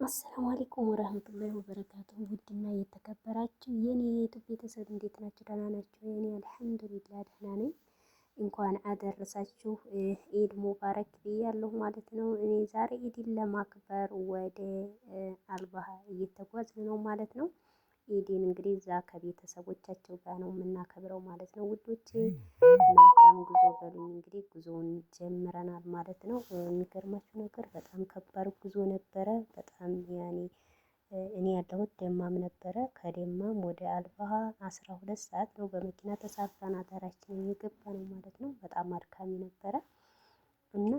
አሰላሙ አለይኩም ወራህመቱላሂ ወበረካቱሁ። ውድና የተከበራችሁ የኔ የዩቲዩብ ቤተሰብ እንዴት ናችሁ? ደህና ናችሁ? የኔ አልሐምዱሊላህ ደህና ነኝ። እንኳን አደረሳችሁ ኢድ ሙባረክ ብያለሁ ማለት ነው። እኔ ዛሬ ኢድን ለማክበር ወደ አልባሃ እየተጓዝን ነው ማለት ነው። ኢድን እንግዲህ እዛ ከቤተሰቦቻቸው ጋር ነው የምናከብረው ማለት ነው ውዶቼ። መልካም ጉዞ በሉኝ። እንግዲህ ጉዞውን ጀምረናል ማለት ነው። የሚገርማችሁ ነገር በጣም ከባድ ጉዞ ነበረ። በጣም እኔ ያለሁት ደማም ነበረ። ከደማም ወደ አልባሃ 12 ሰዓት ነው በመኪና ተሳፍረን አዳራችንን የገባ ነው ማለት ነው። በጣም አድካሚ ነበረ እና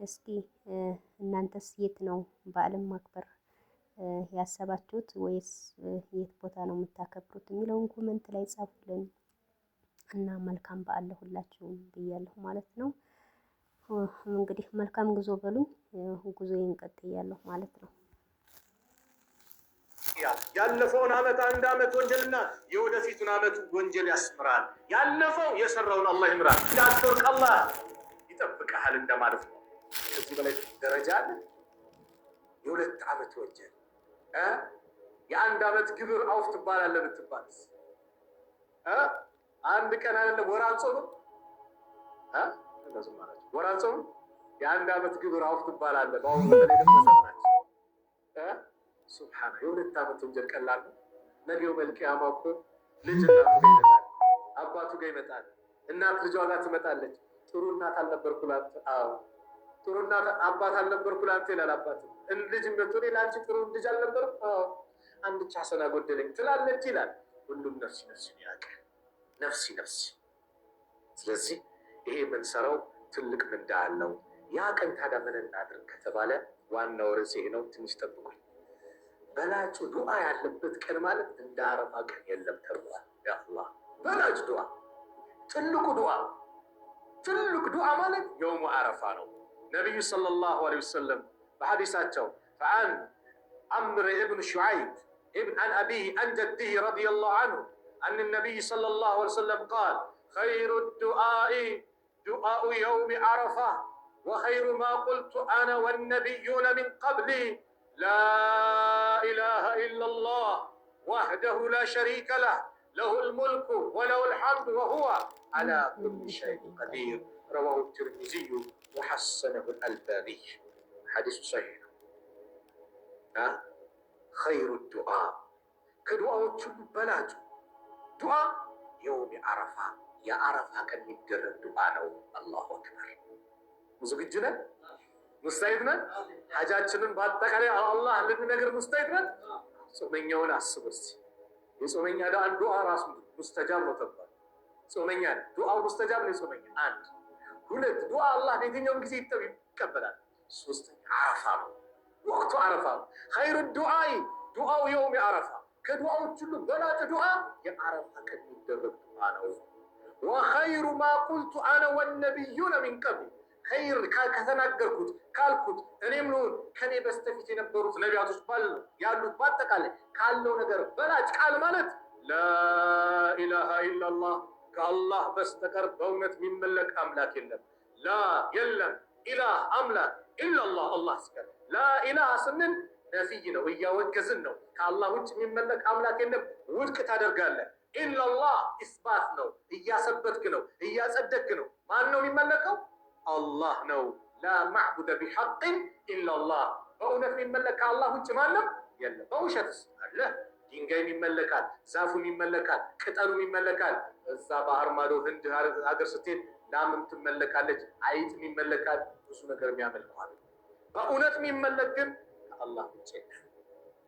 እስኪ እናንተስ የት ነው በዓልን ማክበር ያሰባችሁት ወይስ የት ቦታ ነው የምታከብሩት የሚለውን ኮመንት ላይ ጻፉልን እና መልካም በዓል ለሁላችሁም ብያለሁ ማለት ነው። እንግዲህ መልካም ጉዞ በሉኝ። ጉዞዬን ቀጥያለሁ ማለት ነው። ያለፈውን ዓመት አንድ ዓመት ወንጀልና የወደፊቱን ዓመት ወንጀል ያስምራል። ያለፈው የሰራውን አላህ ይምራል። እንዳትወርቅ አላህ ይጠብቅሃል እንደማለት ነው። ከዚህ በላይ ደረጃ አለ? የሁለት ዓመት ወንጀል የአንድ ዓመት ግብር አውፍ ትባላለህ ብትባልስ? አንድ ቀን አይደለም ወር አንጾምም ወር አንጾምም የአንድ ዓመት ግብር አውፍ ትባላለህ። በአሁኑ ሱብሃና የሁለት ዓመት ወንጀል ቀላል ነው። ነገው መልቂያማ እኮ ልጅ እናቱ ጋር ይመጣል፣ አባቱ ጋር ይመጣል፣ እናት ልጇ ጋር ትመጣለች። ጥሩ እናት አልነበርኩ ላንተ። አዎ ጥሩ እናት አባት አልነበርኩ ላንተ ይላል አባት። ልጅ እንደሆነ ላንቺ ጥሩ ልጅ አልነበርኩ። አዎ አንድ ቻሰና ጎደለኝ ትላለች ይላል። ሁሉም ነፍሲ ነፍሲ ያውቃል። ነፍሲ ነፍሲ። ስለዚህ ይሄ የምንሰራው ትልቅ ምንዳ አለው። ያ ቀን ታዲያ ምን እናድርግ ከተባለ ዋናው ርዕስ ይሄ ነው። ትንሽ ጠብቁኝ። በላጩ ዱዓ ያለበት ቀን ማለት እንደ አረፋ ቀን የለም ተብሏል። ያ አላህ በላጭ ዱዓ፣ ትልቅ ዱዓ ማለት የውሙ አረፋ ነው። ነቢዩ ሰለላሁ ዐለይሂ ወሰለም በሐዲሳቸው ፈአን عمرو بن شعيب عن أبيه عن جده رضي الله عنه أن النبي صلى الله عليه وسلم قال خير الدعاء دعاء يوم عرفة وخير ما قلت أنا والنبيون من قبلي لا إله إلا الله وحده لا شريك له له الملك وله الحمد وهو على كل شيء قدير رواه الترمذي وحسنه الألباني حديث صحيح. خير الدعاء كدعاء بلاج دعاء يوم عرفة يا عرفة كان يدرب دعاء الله أكبر. مزوجنا مستعدنا حاجاتنا باتكالي الله لننقر مستعدنا ጾመኛውን አስብ እስቲ። የጾመኛ አንዱ ዱዓ ራሱ ሙስተጃብ ነው ተባለ። ጾመኛ ዱዓው ሙስተጃብ ነው። ጾመኛ አንድ ሁለት ዱዓ አላህ በየትኛውም ጊዜ ይቀበላል። ሶስተኛ አረፋ ነው። ወቅቱ አረፋ ነው። ኸይሩ ዱዓይ ዱዓው የውም አረፋ ከዱዓዎች ሁሉ በላጭ ዱዓ የአረፋ ቀን የሚደረግ ዱዓ ነው። ወኸይሩ ማ ቁልቱ አነ ወነቢዩነ ሚን ቀብል ኸይር ከተናገርኩት ካልኩት እኔም ልሁን ከኔ በስተፊት የነበሩት ነቢያቶች ያሉት በአጠቃላይ ካለው ነገር በላጭ ቃል ማለት ላኢላሃ ኢላላህ ከአላህ በስተቀር በእውነት የሚመለክ አምላክ የለም። ላ የለም ኢላህ አምላክ ኢላላህ አላህ ስከር ላኢላህ ስንል ነፊይ ነው፣ እያወገዝን ነው። ከአላህ ውጭ የሚመለክ አምላክ የለም ውድቅ ታደርጋለህ። ኢላላህ ኢስባት ነው፣ እያሰበትክ ነው፣ እያጸደቅክ ነው። ማን ነው የሚመለከው? አላህ ነው። ላ ማዕቡደ ቢሐቅን ኢላላህ በእውነት የሚመለክ ከአላህ ውጭ ማንም የለም። በውሸትስ አለ። ድንጋይም ይመለካል፣ ዛፉም ይመለካል፣ ቅጠሉም ይመለካል። እዛ ባህር ማዶ ህንድ ሀገር ስትሄድ ላምም ትመለካለች፣ አይጥም ይመለካል። ብዙ ነገር የሚያመልከዋል። በእውነት የሚመለክ ግን ከአላህ ውጭ የለም።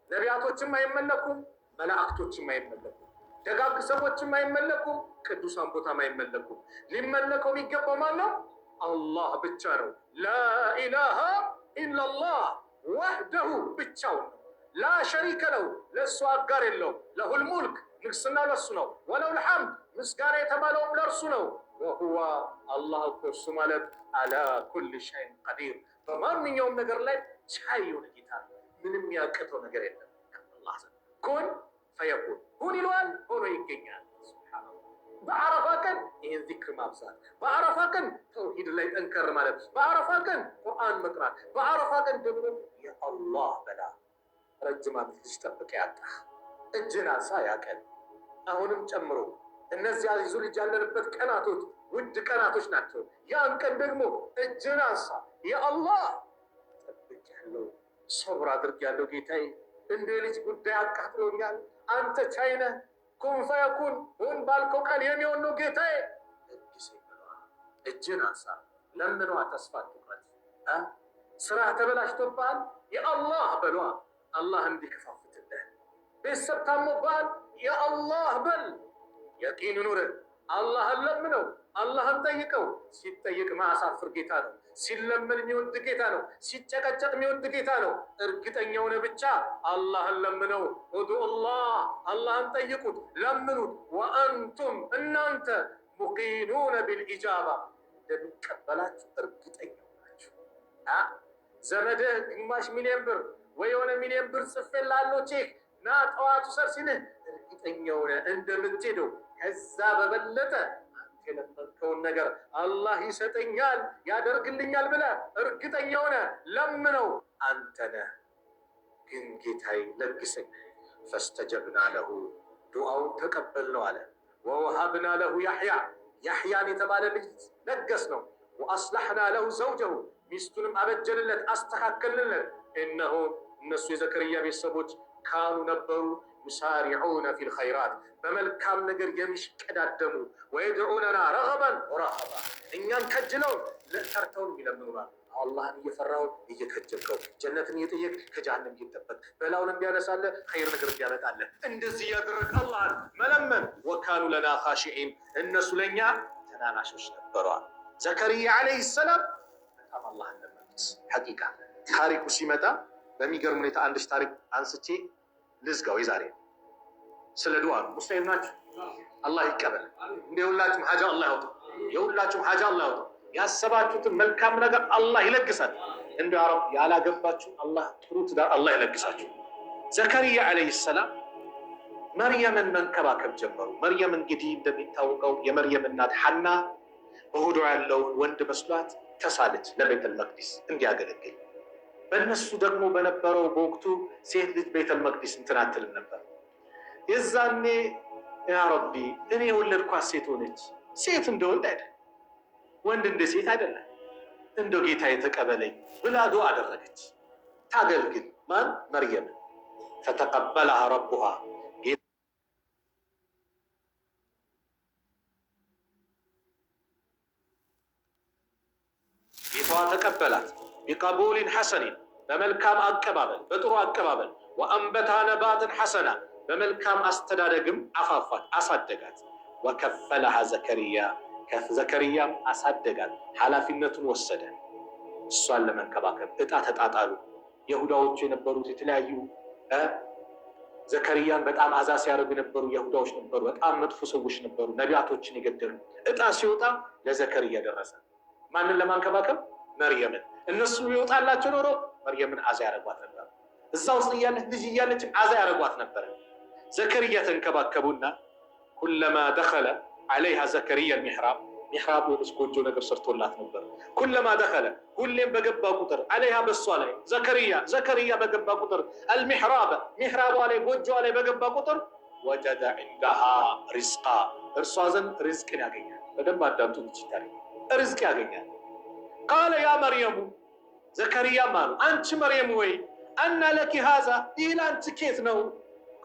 ነቢያቶችም አይመለኩም፣ መላእክቶችም አይመለኩም፣ ደጋግ ሰዎችም አይመለኩም፣ ቅዱሳን ቦታም አይመለኩም። ሊመለከው የሚገባው ማን ነው? አላህ ብቻ ነው። ላኢላሃ ኢላላህ ወህደሁ ብቻውን ነው። ላ ሸሪከ ለው ለእሱ አጋር የለው። ለሁል ሙልክ ንግስና ለሱ ነው። ወለሁል ሐምድ ምስጋና የተባለውም ለእርሱ ነው። ወሁዋ አላህ እኮ እሱ ማለት አላ ኩል ሸይን ቀዲር በማንኛውም ነገር ላይ ቻይ የሆነ ጌታ ነው። ምንም ያቅተው ነገር የለም። አላህ ኩን ፈየኩን ሁን ይለዋል፣ ሆኖ ይገኛል። በአረፋ ቀን ይህን ዚክር ማብዛት፣ በአረፋ ቀን ተውሂድ ላይ ጠንከር ማለት፣ በአረፋ ቀን ቁርአን መቅራት፣ በአረፋ ቀን ደግሞ የአላህ በላ ረጅም ዓመት ልጅ ጠብቀ ያጣ እጅን አንሳ ያቀን አሁንም ጨምሮ እነዚህ አዚዙ ልጅ ያለንበት ቀናቶች ውድ ቀናቶች ናቸው። ያን ቀን ደግሞ እጅን አንሳ የአላህ ጠብቄያለሁ፣ ሰብር አድርጌያለሁ ጌታዬ፣ እንደ ልጅ ጉዳይ አቃጥሎኛል፣ አንተ ቻይነ ኩን ፈየኩን ሁን ባልከው ቃል የሚሆን ነው ጌታዬ። እጅን አንሳ ለምኗ፣ ተስፋ አትቁረጥ። ስራ ተበላሽቶብሃል የአላህ በሏ፣ አላህ እንዲከፋፍትልህ። ቤተሰብ ታሞብሃል የአላህ በል፣ የቂን ኑር። አላህን ለምነው፣ አላህን ጠይቀው። ሲጠይቅ ማያሳፍር ጌታ ነው። ሲለምን የሚወድ ጌታ ነው። ሲጨቀጨቅ የሚወድ ጌታ ነው። እርግጠኛውን ብቻ አላህን ለምነው። ኡዱኡላህ አላህን ጠይቁት፣ ለምኑት። ወአንቱም እናንተ ሙቂኑነ ቢልኢጃባ እንደሚቀበላችሁ እርግጠኛ ናችሁ። ዘመድህ ግማሽ ሚሊዮን ብር ወይ የሆነ ሚሊዮን ብር ጽፌልሃለሁ ቼክ ና ጠዋቱ ሰር ሲልህ እርግጠኛ ሆነ እንደምትሄደው ከዛ በበለጠ አንተ የለመንከውን ነገር አላህ ይሰጠኛል ያደርግልኛል ብለህ እርግጠኛ ሆነ ለምነው። አንተ ነህ ግን ጌታዬ ለግሰኝ። ፈስተጀብና ለሁ ዱዓውን ተቀበል ነው አለ። ወወሀብና ለሁ ያሕያ ያሕያን የተባለ ልጅ ለገስ ነው። ወአስላሕና ለሁ ዘውጀሁ ሚስቱንም አበጀንለት አስተካከልንለት። እነሆ እነሱ የዘከርያ ቤተሰቦች ካኑ ነበሩ ዩሳሪዑነ ፊል ኸይራት በመልካም ነገር የሚሽቀዳደሙ ወየድዑነና ረገበን ወረሀባ እኛን ከጅለው ለተርተውን የሚለምኑናል። አላህን እየፈራውን እየከጀልከው ጀነትን እየጠየቅ ከጀሃነም እየጠበቅ በላውን እንዲያነሳለ ኸይር ነገር እንዲያመጣለ እንደዚህ እያደረግ አላህን መለመን። ወካኑ ለና ኻሺዒን እነሱ ለእኛ ተናናሾች ነበረዋል። ዘከርያ ዓለይሂ ሰላም በጣም አላህን ለመኑት። ሐቂቃ ታሪኩ ሲመጣ በሚገርም ሁኔታ አንድሽ ታሪክ አንስቼ ልዝጋው። የዛሬ ስለ ዱዓ ነው። ሙስሊም ናችሁ? አላህ ይቀበል። እንደ የሁላችሁም ሐጃ አላህ ያውጣ። የሁላችሁም ሐጃ አላህ ያውጣ። ያሰባችሁትን መልካም ነገር አላህ ይለግሳል። እንደ አረብ ያላገባችሁ አላህ ጥሩ ትዳር አላህ ይለግሳችሁ። ዘከርያ ዓለይሂ ሰላም መርየምን መንከባከብ ጀመሩ። መርየም እንግዲህ እንደሚታወቀው የመርየም እናት ሐና በሆዷ ያለውን ወንድ መስሏት ተሳለች ለቤተል መቅዲስ እንዲያገለግል። በእነሱ ደግሞ በነበረው በወቅቱ ሴት ልጅ ቤተል መቅዲስ እንትን አትልም ነበር። የዛኔ ያ ረቢ እኔ የወለድኳት ሴት ሆነች፣ ሴት እንደ ወንድ አይደል፣ ወንድ እንደ ሴት አይደለም፣ እንደው ጌታ የተቀበለኝ ብላ ዱዓ አደረገች። ታገልግል ማን? መርየም። ፈተቀበለሃ ረቡሃ ጌታዋ ተቀበላት። ቢቀቡሊን ሐሰኒን በመልካም አቀባበል በጥሩ አቀባበል። ወአንበታ ነባትን ሐሰና በመልካም አስተዳደግም አፋፋት አሳደጋት። ወከፈለሃ ዘከርያ ዘከርያም አሳደጋት፣ ኃላፊነቱን ወሰደ። እሷን ለመንከባከብ እጣ ተጣጣሉ። የሁዳዎቹ የነበሩት የተለያዩ ዘከርያን በጣም አዛ ሲያደርጉ የነበሩ የሁዳዎች ነበሩ። በጣም መጥፎ ሰዎች ነበሩ፣ ነቢያቶችን የገደሉ። እጣ ሲወጣ ለዘከርያ ደረሰ። ማንን ለማንከባከብ? መርየምን። እነሱ ይወጣላቸው ኖሮ መርየምን አዛ ያደርጓት ነበር። እዛ ውስጥ እያለች ልጅ እያለች አዛ ያደርጓት ነበር። ዘከርያ ተንከባከቡና ኩለማ ደኸለ ዓለይሃ ዘከርያ ሚሕራብ ሚሕራብ ወደስ ጎጆ ነገር ሰርቶላት ነበር። ኩለማ ደኸለ ሁሌም በገባ ቁጥር ዓለይሃ በሷ ላይ ዘከርያ በገባ ቁጥር አልሚሕራብ ሚሕራቧ ላይ ጎጆ ላይ በገባ ቁጥር ወጀደ ዒንደሃ ሪዝቃ እርሷ ዘንድ ሪዝቅን ያገኛል። በደንብ አዳምጡ። ይችላል ሪዝቅ ያገኛል። ቃለ ያ መርየሙ ዘከርያም አሉ አንቺ መርየም ወይ አና ለኪ ሃዛ ይህ ለአንቺ ኬት ነው?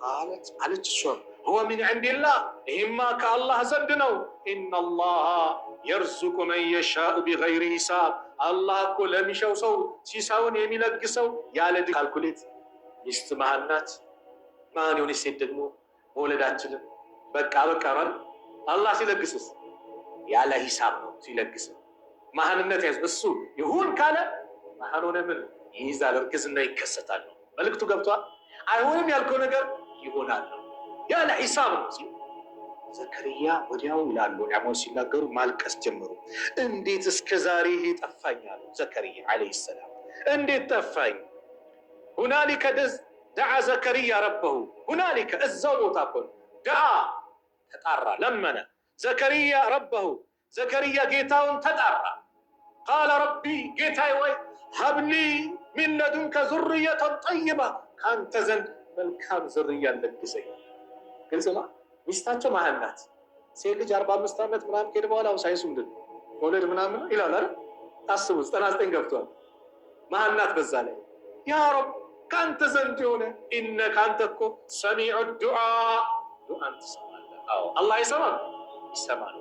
ቃለት አለች እሷም ሁወ ሚን ዒንዲላህ ይህማ ከአላህ ዘንድ ነው። ኢነላሃ የርዙቁ መን የሻኡ ቢገይሪ ሂሳብ አላህ እኮ ለሚሻው ሰው ሲሳውን የሚለግሰው ያለ ካልኩሌት። ሚስት መሀን ናት። መሀን የሆነች ሴት ደግሞ መውለዳችንን በቃ ማለት አላህ ሲለግስስ ያለ ሂሳብ ነው ሲለግስ። መሀንነት ያዝ እሱ ይሁን ካለ መሀን ሆነ ምን ይይዛል፣ እርግዝና ይከሰታል። መልእክቱ ገብቷል። አይሆንም ያልከው ነገር ይሆናል ያለ ሂሳብ ነው ሲል ዘከርያ ወዲያው ይላሉ ዑለማዎች ሲናገሩ ማልቀስ ጀመሩ። እንዴት እስከ ዛሬ ይሄ ጠፋኝ አሉ ዘከርያ ዓለይሂ ሰላም። እንዴት ጠፋኝ? ሁናሊከ ደዓ ዘከርያ ረበሁ ሁናሊከ እዛው ቦታ እኮ ደዓ ተጣራ፣ ለመነ ዘከርያ ረበሁ ዘከርያ ጌታውን ተጣራ። ቃለ ረቢ ጌታዬ ወይ ሀብሊ ሚን ለዱንከ ዙርየተን ጠይባ ከአንተ ዘንድ መልካም ዝርያ ለግሰኝ። ግልጽ ነው። ሚስታቸው መሀል ናት። ሴት ልጅ 45 ዓመት ምናምን ከሄደ በኋላ ሳይንሱ ምንድን ነው መውለድ ምናምን ይላል አይደል? ታስቡ 99 ገብቷል። መሀል ናት። በዛ ላይ ያ ረብ ከአንተ ዘንድ የሆነ ኢነከ አንተ እኮ ሰሚዑ ዱዓ ዱዓን ትሰማለህ። አዎ አላህ አይሰማም? ይሰማል።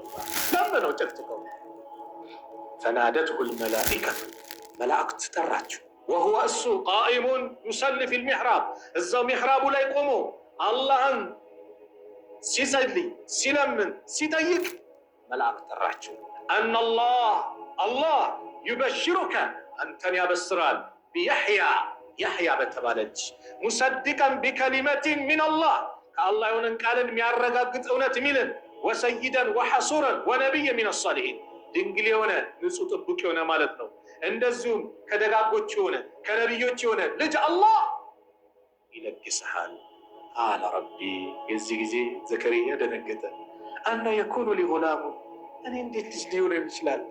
ለምነው ጨቅጭቀው ፈናደትሁ ልመላኢከቱ መላእክት ጠራችው። ወሁወ እሱ ቃኢሙን ዩሰሊ ፊል ሚሕራብ እዛው ሚሕራቡ ላይ ቆሞ አላህን ሲጸልይ ሲለምን ሲጠይቅ መላእክት ጠራችው። አነላህ አላህ ዩበሽሩከ አንተን ያበስራል ቢያሕያ ያሕያ በተባለች ሙሰድቀን ቢከሊመቲን ሚን አላህ ከአላህ የሆነን ቃልን የሚያረጋግጥ እውነት የሚልን ወሰይደን ወሐሱረን ወነቢይ ሚን አሳሊሒን ድንግል የሆነ ንጹህ ጥቡቅ የሆነ ማለት ነው። እንደዚሁም ከደጋጎች የሆነ ከነቢዮች የሆነ ልጅ አላህ ይለግስሃል። ቃለ ረቢ የዚህ ጊዜ ዘከርያ ደነገጠ። አነ የኩኑ ሊ ጉላሙ እኔ እንዴት ልጅ ሊሆን ይችላል?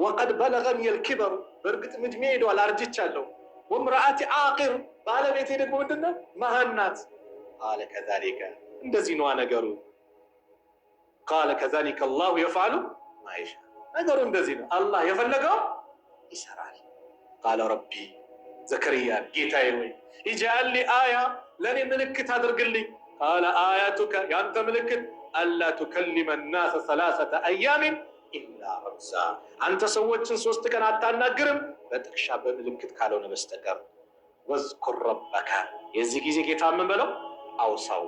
ወቀድ በለገኒ ልኪበሩ በእርግጥ ዕድሜ ሄዷል አርጅቻለሁ። ወምርአቲ አቂር ባለቤቴ ደግሞ ምንድን ነው መሃን ናት። ቃለ ከዛሊከ እንደዚህ ነዋ ነገሩ። ቃለ ከዛሊከ አላሁ የፍዐሉ ማ የሻ ነገሩ እንደዚህ ነው። አላህ የፈለገው ይሰራል። ቃለ ረቢ ዘከርያ ጌታዬ ወይ ኢጅዐል ሊ አያ ለእኔ ምልክት አድርግልኝ። ቃለ አያቱከ የአንተ ምልክት አላ ቱከሊመ ናሰ ሰላሰተ አያሚን ኢላ ረምዛ አንተ ሰዎችን 3 ቀን አታናግርም በጥቅሻ በምልክት ካልሆነ በስተቀር። ወዝኩር ረበከ የዚህ ጊዜ ጌታ ምን በለው አውሳው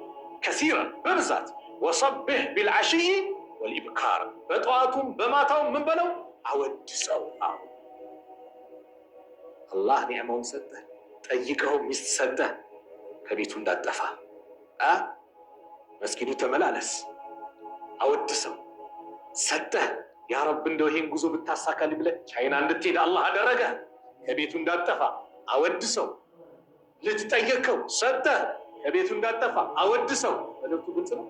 ከሲረን በብዛት ወሰብሕ ቢልዓሽይ ወልኢብካር በጠዋቱም በማታውም ምን በለው አወድሰው። አላህ ኒዕማውን ሰጠህ፣ ጠይቀው ሚስት ሰጠህ፣ ከቤቱ እንዳጠፋ መስጊዱ ተመላለስ፣ አወድሰው ሰጠህ። ያ ረብ እንደው ይሄን ጉዞ ብታሳካልኝ ብለህ ቻይና እንድትሄድ አላህ አደረገ፣ ከቤቱ እንዳጠፋ አወድሰው። ልጅ ጠየቀው ሰጠህ፣ ከቤቱ እንዳጠፋ አወድሰው። መልእክቱ ግልጽ ነው።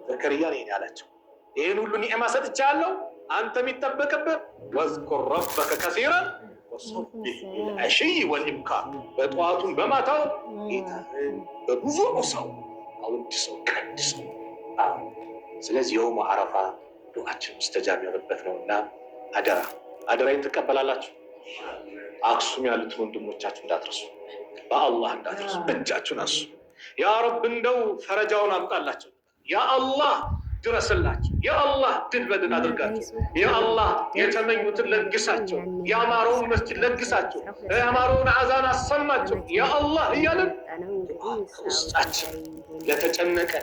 ዘከርያ ነው ያላቸው ይህን ሁሉ ኒዕማ ሰጥቻለሁ፣ አንተ የሚጠበቅብህ ወዝኩር ረበከ ከሲረን ወሰብሕ ቢልዓሽይ ወልኢብካር በጠዋቱም በማታው ጌታህን በብዙ ሰው አወድሰው ቀድሰው። ስለዚህ የውሙ አረፋ ዱዓችን ሙስተጃብ የሆነበት ነውና አደራ አደራይን ትቀበላላችሁ። አክሱም ያሉትን ወንድሞቻችሁ እንዳትረሱ፣ በአላህ እንዳትረሱ። እጃችሁን አሱ ያ ረብ እንደው ፈረጃውን አምጣላቸው። ያ አላህ ድረስላቸው። ያ አላህ ድል በድል አድርጋቸው። ያ አላህ የተመኙትን ለግሳቸው። ያማረውን መስጂድ ለግሳቸው። ያማረውን አዛን አሰማቸው። ያ አላህ እያለን ውስጣችን ለተጨነቀ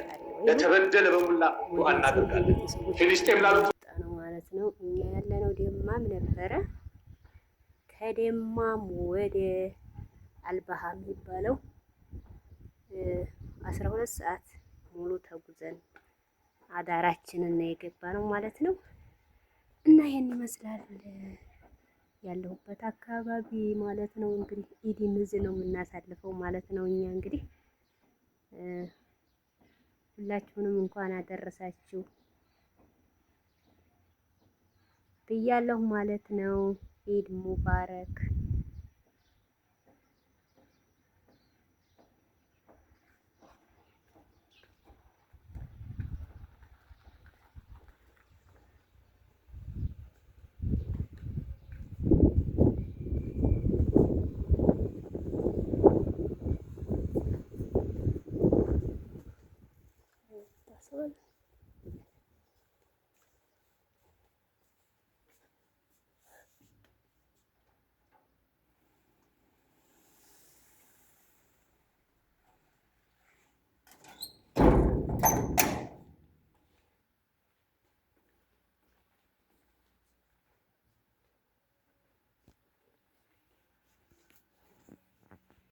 ለተበደለ በሙላ ዱዓ እናደርጋለን። ፊልስጤም ላሉት ነው ማለት ነው። እኛ ያለነው ደማም ነበረ። ከደማም ወደ አልባሃ የሚባለው 12 ሰዓት ሙሉ ተጉዘን አዳራችንን ነው የገባ ነው ማለት ነው። እና ይሄን ይመስላል ያለሁበት አካባቢ ማለት ነው። እንግዲህ ኢድን እዚህ ነው የምናሳልፈው ማለት ነው። እኛ እንግዲህ ሁላችሁንም እንኳን አደረሳችሁ ብያለሁ ማለት ነው። ኢድ ሙባረክ።